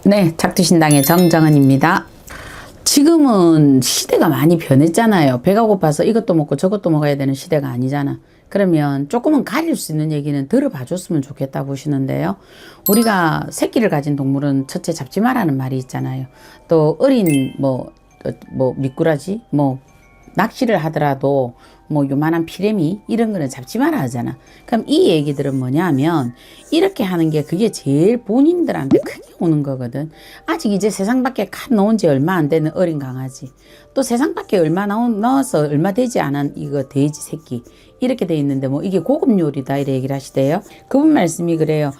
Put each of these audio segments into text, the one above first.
네, 작두신당의 정정은입니다. 지금은 시대가 많이 변했잖아요. 배가 고파서 이것도 먹고 저것도 먹어야 되는 시대가 아니잖아. 그러면 조금은 가릴 수 있는 얘기는 들어봐 줬으면 좋겠다 보시는데요. 우리가 새끼를 가진 동물은 첫째 잡지 마라는 말이 있잖아요. 또 어린 미꾸라지 낚시를 하더라도 요만한 피레미 이런 거는 잡지 마라 하잖아. 그럼 이 얘기들은 뭐냐면 이렇게 하는 게 그게 제일 본인들한테 크게 오는 거거든. 아직 이제 세상 밖에 갓 나온 지 얼마 안 되는 어린 강아지, 또 세상 밖에 넣어서 얼마 되지 않은 이거 돼지 새끼 이렇게 돼 있는데 이게 고급 요리다 이래 얘기를 하시대요. 그분 말씀이 그래요.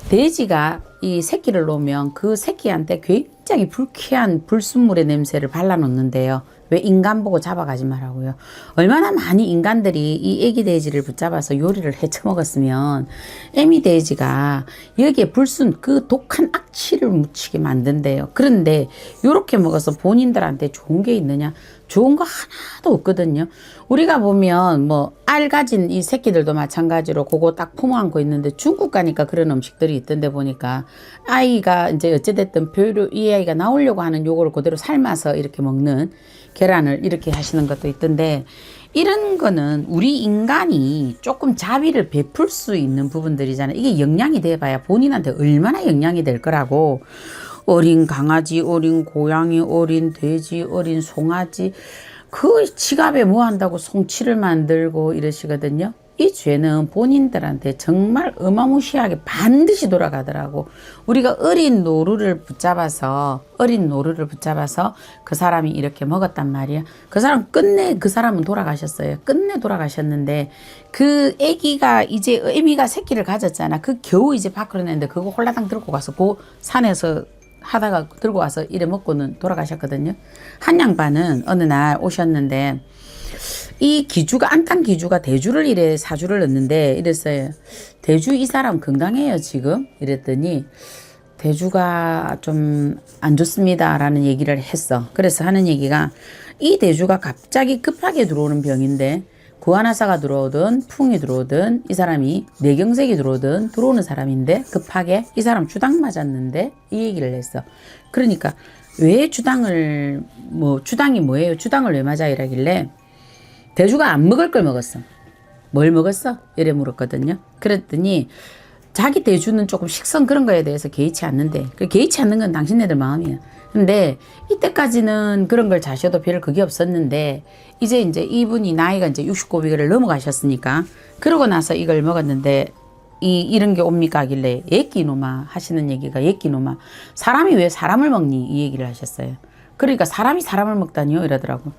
돼지가 이 새끼를 놓으면 그 새끼한테 굉장히 불쾌한 불순물의 냄새를 발라놓는데요. 왜? 인간 보고 잡아가지 말라고요. 얼마나 많이 인간들이 이 애기 돼지를 붙잡아서 요리를 해쳐먹었으면 애미 돼지가 여기에 그 독한 악취를 묻히게 만든대요. 그런데 요렇게 먹어서 본인들한테 좋은 게 있느냐? 좋은 거 하나도 없거든요. 우리가 보면 알 가진 이 새끼들도 마찬가지로 그거 딱 품어 안고 있는데 중국 가니까 그런 음식들이 있던데 보니까 아이가 이제 어찌됐든 이 아이가 나오려고 하는 요거를 그대로 삶아서 이렇게 먹는 계란을 이렇게 하시는 것도 있던데, 이런 거는 우리 인간이 조금 자비를 베풀 수 있는 부분들이잖아요. 이게 영양이 돼봐야 본인한테 얼마나 영양이 될 거라고. 어린 강아지, 어린 고양이, 어린 돼지, 어린 송아지, 그 지갑에 뭐 한다고 송치를 만들고 이러시거든요. 이 죄는 본인들한테 정말 어마무시하게 반드시 돌아가더라고. 우리가 어린 노루를 붙잡아서 그 사람이 이렇게 먹었단 말이야. 그 사람은 돌아가셨어요. 끝내 돌아가셨는데 그 애미가 새끼를 가졌잖아. 그 겨우 이제 밖으로 냈는데 그거 홀라당 들고 가서 그 산에서 하다가 들고 와서 이래 먹고는 돌아가셨거든요. 한 양반은 어느 날 오셨는데 이 안딴 기주가 대주를 이래 사주를 넣는데 이랬어요. 대주 이 사람 건강해요 지금? 이랬더니 대주가 좀 안 좋습니다 라는 얘기를 했어. 그래서 하는 얘기가 이 대주가 갑자기 급하게 들어오는 병인데 구안하사가 들어오든 풍이 들어오든 이 사람이 뇌경색이 들어오는 사람인데 급하게 이 사람 주당 맞았는데 이 얘기를 했어. 그러니까 왜 주당이 뭐예요? 주당을 왜 맞아? 이러길래 대주가 안 먹을 걸 먹었어. 뭘 먹었어? 이래 물었거든요. 그랬더니 자기 대주는 조금 식성 그런 거에 대해서 개의치 않는데, 개의치 않는 건 당신네들 마음이야. 근데 이때까지는 그런 걸 자셔도 별 그게 없었는데 이제 이분이 나이가 이제 69세를 넘어가셨으니까 그러고 나서 이걸 먹었는데 이런 게 옵니까 하길래 예끼노마 하시는 얘기가, 예끼노마 사람이 왜 사람을 먹니 이 얘기를 하셨어요. 그러니까 사람이 사람을 먹다니요 이러더라고.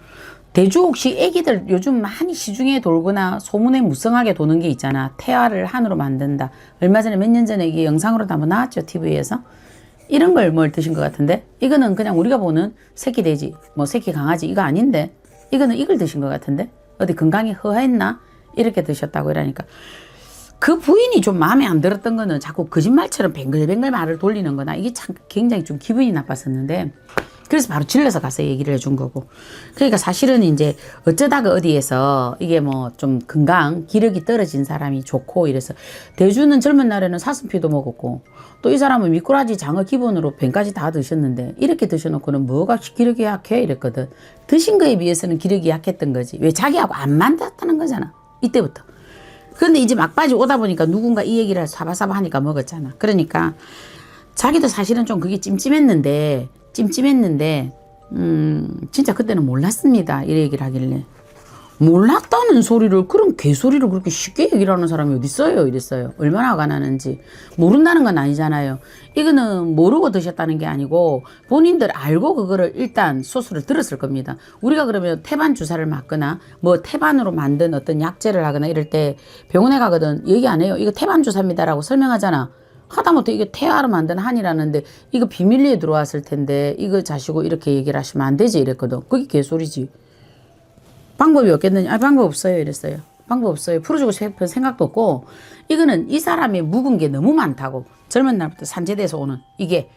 대주 혹시 애기들 요즘 많이 시중에 돌거나 소문에 무성하게 도는 게 있잖아. 태아를 한우로 만든다. 얼마 전에 몇 년 전에 이게 영상으로도 한번 나왔죠, TV에서. 이런 걸 뭘 드신 것 같은데, 이거는 그냥 우리가 보는 새끼 돼지, 새끼 강아지 이거 아닌데, 이거는 이걸 드신 것 같은데, 어디 건강이 허했나 이렇게 드셨다고 이러니까 그 부인이 좀 마음에 안 들었던 거는 자꾸 거짓말처럼 뱅글뱅글 말을 돌리는 거나, 이게 참 굉장히 좀 기분이 나빴었는데, 그래서 바로 질러서 가서 얘기를 해준 거고. 그러니까 사실은 이제 어쩌다가 어디에서 이게 좀 기력이 떨어진 사람이 좋고 이래서, 대주는 젊은 날에는 사슴피도 먹었고 또 이 사람은 미꾸라지 장어 기본으로 뱀까지 다 드셨는데 이렇게 드셔놓고는 뭐가 기력이 약해 이랬거든. 드신 거에 비해서는 기력이 약했던 거지. 왜? 자기하고 안 맞았다는 거잖아 이때부터. 그런데 이제 막바지 오다 보니까 누군가 이 얘기를 사바사바 하니까 먹었잖아. 그러니까 자기도 사실은 좀 그게 찜찜했는데 진짜 그때는 몰랐습니다 이래 얘기를 하길래, 몰랐다는 소리를, 그런 개소리를 그렇게 쉽게 얘기를 하는 사람이 어디 있어요 이랬어요. 얼마나 화가 나는지. 모른다는 건 아니잖아요. 이거는 모르고 드셨다는 게 아니고 본인들 알고 그거를 일단 소스를 들었을 겁니다. 우리가 그러면 태반 주사를 맞거나 태반으로 만든 어떤 약제를 하거나 이럴 때 병원에 가거든 얘기 안 해요. 이거 태반 주사입니다라고 설명하잖아. 하다못해 이게 태아로 만든 한이라는데 이거 비밀리에 들어왔을 텐데 이거 자시고 이렇게 얘기를 하시면 안 되지 이랬거든. 그게 개소리지. 방법이 없겠느냐? 방법 없어요 이랬어요. 방법 없어요. 풀어주고 싶은 생각도 없고, 이거는 이 사람이 묵은 게 너무 많다고. 젊은 날부터 산재돼서 오는 이게.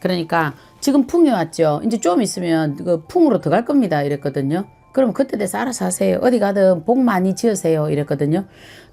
그러니까 지금 풍이 왔죠. 이제 좀 있으면 그 풍으로 들어갈 겁니다 이랬거든요. 그럼 그때 돼서 알아서 하세요. 어디 가든 복 많이 지으세요. 이랬거든요.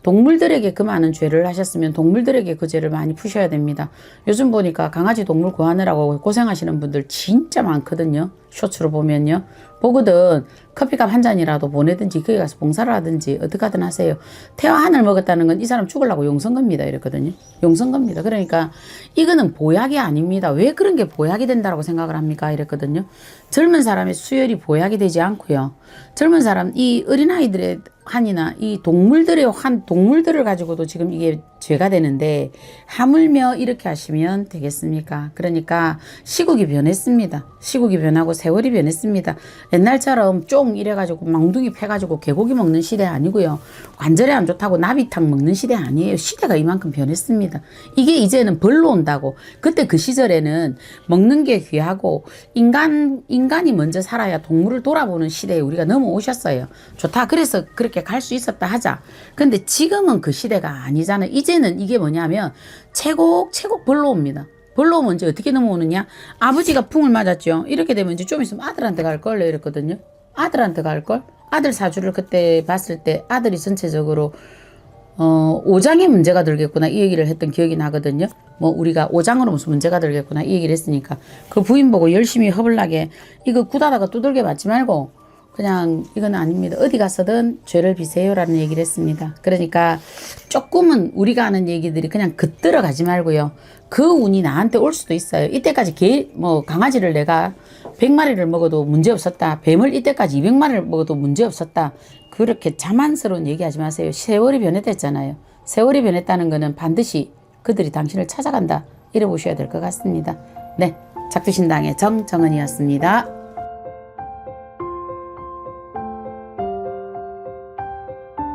동물들에게 그 많은 죄를 하셨으면 동물들에게 그 죄를 많이 푸셔야 됩니다. 요즘 보니까 강아지 동물 구하느라고 고생하시는 분들 진짜 많거든요. 쇼츠로 보면요. 보거든 커피값 한 잔이라도 보내든지 거기 가서 봉사를 하든지 어떻게 하든 하세요. 태화 하늘 먹었다는 건 이 사람 죽으려고 용선겁니다. 이랬거든요. 용선겁니다. 그러니까 이거는 보약이 아닙니다. 왜 그런 게 보약이 된다고 생각을 합니까? 이랬거든요. 젊은 사람의 수혈이 보약이 되지 않고요. 젊은 사람, 이 어린아이들의 한이나 이 동물들의 한, 동물들을 가지고도 지금 이게 죄가 되는데 하물며 이렇게 하시면 되겠습니까? 그러니까 시국이 변했습니다. 시국이 변하고 세월이 변했습니다. 옛날처럼 쫑 이래가지고 망둥이 패가지고 개고기 먹는 시대 아니고요. 관절에 안 좋다고 나비탕 먹는 시대 아니에요. 시대가 이만큼 변했습니다. 이게 이제는 벌로 온다고. 그때 그 시절에는 먹는 게 귀하고 인간이 먼저 살아야 동물을 돌아보는 시대에 우리가 넘어오셨어요. 좋다. 그래서 그렇게 갈 수 있었다 하자. 근데 지금은 그 시대가 아니잖아요. 이제는 이게 뭐냐면 채곡 벌로 옵니다. 벌로 오면 이제 어떻게 넘어오느냐? 아버지가 풍을 맞았죠. 이렇게 되면 이제 좀 있으면 아들한테 갈 걸 이랬거든요. 아들한테 갈 걸. 아들 사주를 그때 봤을 때 아들이 전체적으로 오장에 문제가 들겠구나 이 얘기를 했던 기억이 나거든요. 뭐 우리가 오장으로 무슨 문제가 들겠구나 이 얘기를 했으니까 그 부인 보고 열심히 허블나게 이거 굳하다가 두들겨 맞지 말고 그냥 이건 아닙니다. 어디 가서든 죄를 비세요라는 얘기를 했습니다. 그러니까 조금은 우리가 하는 얘기들이 그냥 긋들어 가지 말고요. 그 운이 나한테 올 수도 있어요. 이때까지 강아지를 내가 100마리를 먹어도 문제 없었다. 뱀을 이때까지 200마리를 먹어도 문제 없었다. 그렇게 자만스러운 얘기하지 마세요. 세월이 변했댔잖아요. 세월이 변했다는 거는 반드시 그들이 당신을 찾아간다. 이래 보셔야 될 것 같습니다. 네, 작두신당의 정정은이었습니다.